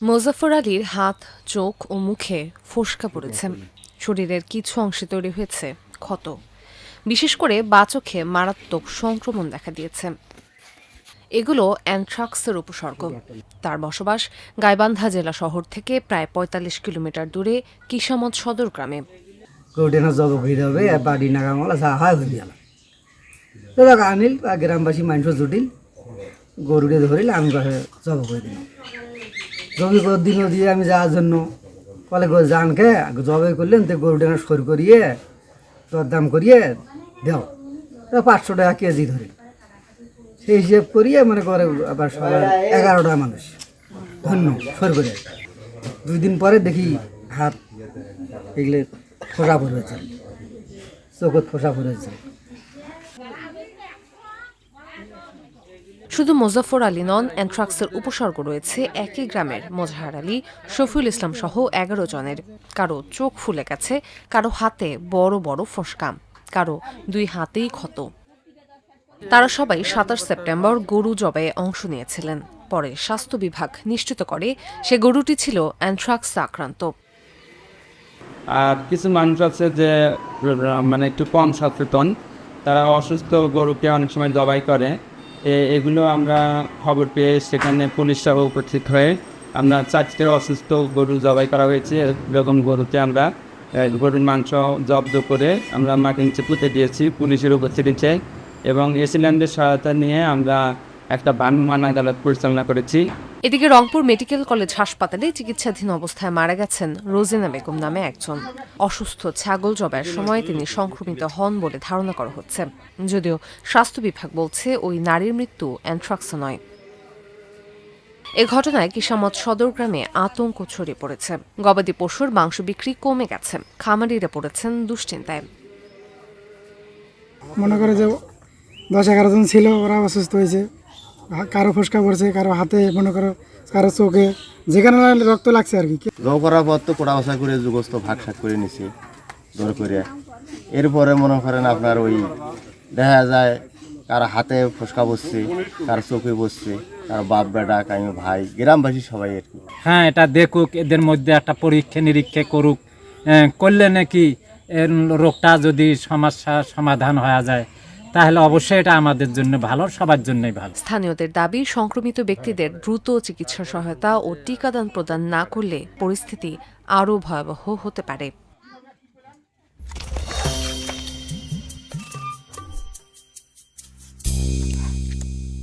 মোজাফফর আলীর হাত, চোখ ও মুখে ফোস্কা পড়েছে। শরীরের কিছু অংশে তৈরি হয়েছে ক্ষত। বিশেষ করে বাঁ চোখে মারাত্মক সংক্রমণ দেখা দিয়েছে। এগুলো অ্যানথ্রাক্সের উপসর্গ। তার বসবাস গাইবান্ধা জেলা শহর থেকে প্রায় ৪৫ কিলোমিটার দূরে কিসামত সদর গ্রামে। আনিল গ্রামবাসী মানুষ জটিল গরুকে ধরিল আমি জব করে দিলাম। জবি করে দিন দিয়ে আমি যাওয়ার জন্য কলে জানকে জবে করলেন তো গরুটা সর করিয়ে দরদাম করিয়ে দেও ৫০০ টাকা কেজি ধরে সেই হিসেব করিয়ে মনে করে আবার সবাই ১১টা মানুষ ধন্য সর করে ২ দিন পরে দেখি হাত এগুলো ফোসা পড়েছে, চোখত ফোসা পড়েছে। শুধু মোজাফফর আলী নন, অ্যানথ্রাক্সের উপসর্গ রয়েছে একই গ্রামের মোজাহার আলী, শফিউল ইসলাম সহ ১১ জনের। কারো চোখ ফুলে গেছে, কারো হাতে বড় বড় ফোস্কা, কারো ২ হাতেই ক্ষত। তারা সবাই ২৭ সেপ্টেম্বর গরু জবাইয়ে অংশ নিয়েছিলেন। পরে স্বাস্থ্য বিভাগ নিশ্চিত করে সে গরুটি ছিল অ্যানথ্রাক্স আক্রান্ত। আর কিছু মানুষ আছে যে একটু কম সচেতন, তারা অসুস্থ গরুকে অনেক সময় জবাই করে। এগুলো আমরা খবর পেয়ে সেখানে পুলিশরা উপস্থিত হয়ে আমরা 4টে অসুস্থ গরু জবাই করা হয়েছে। এরকম গরুকে আমরা গরুর মাংস জব্দ করে আমরা মাটির নিচে পুঁতে দিয়েছি পুলিশের উপস্থিতিতে, এবং এসিল্যান্ডের সহায়তা নিয়ে আমরা একটা ভ্রাম্যমাণ আদালত পরিচালনা করেছি। এদিকে রংপুর মেডিকেল কলেজ হাসপাতালে চিকিৎসাধীন অবস্থায় মারা গেছেন রোজিনা বেগম নামে একজন। অসুস্থ ছাগল জবাইয়ের সময় তিনি সংক্রমিত হন বলে ধারণা করা হচ্ছে, যদিও স্বাস্থ্য বিভাগ বলছে ওই নারীর মৃত্যু অ্যানথ্রাক্সে নয়। এ ঘটনায় কিসামত সদর গ্রামে আতঙ্ক ছড়িয়ে পড়েছে। গবাদি পশুর মাংস বিক্রি কমে গেছে, খামারিরা পড়েছেন দুশ্চিন্তায়। মনে করে যে ১০-১১ জন ছিল, ওরা অসুস্থ হয়েছে। কারো ফোসকা পড়ছে, কারো হাতে, মনে করো কারো চোখে, যেখানে রক্ত লাগছে আর কি। জব করার পর তো পোড়া বসা করে যুগস্ত ভাগ শাক করে নিছি দৌড় করে। এরপরে মনে করেন আপনার ওই দেখা যায় কারো হাতে ফোসকা বসছে, কারো চোখে বসছে, কারো বাপ বেটা, কারো ভাই, গ্রামবাসী সবাই আর কি। হ্যাঁ, এটা দেখুক, এদের মধ্যে একটা পরীক্ষা নিরীক্ষা করুক, করলে নাকি এর রোগটা যদি সমস্যা সমাধান হয়ে যায় তাহলে অবশ্যই এটা আমাদের জন্য ভালো, সবার জন্যই ভালো। স্থানীয়দের দাবি, সংক্রমিত ব্যক্তিদের দ্রুত চিকিৎসা সহায়তা ও টিকাদান প্রদান না করলে পরিস্থিতি আরও ভয়াবহ হতে পারে।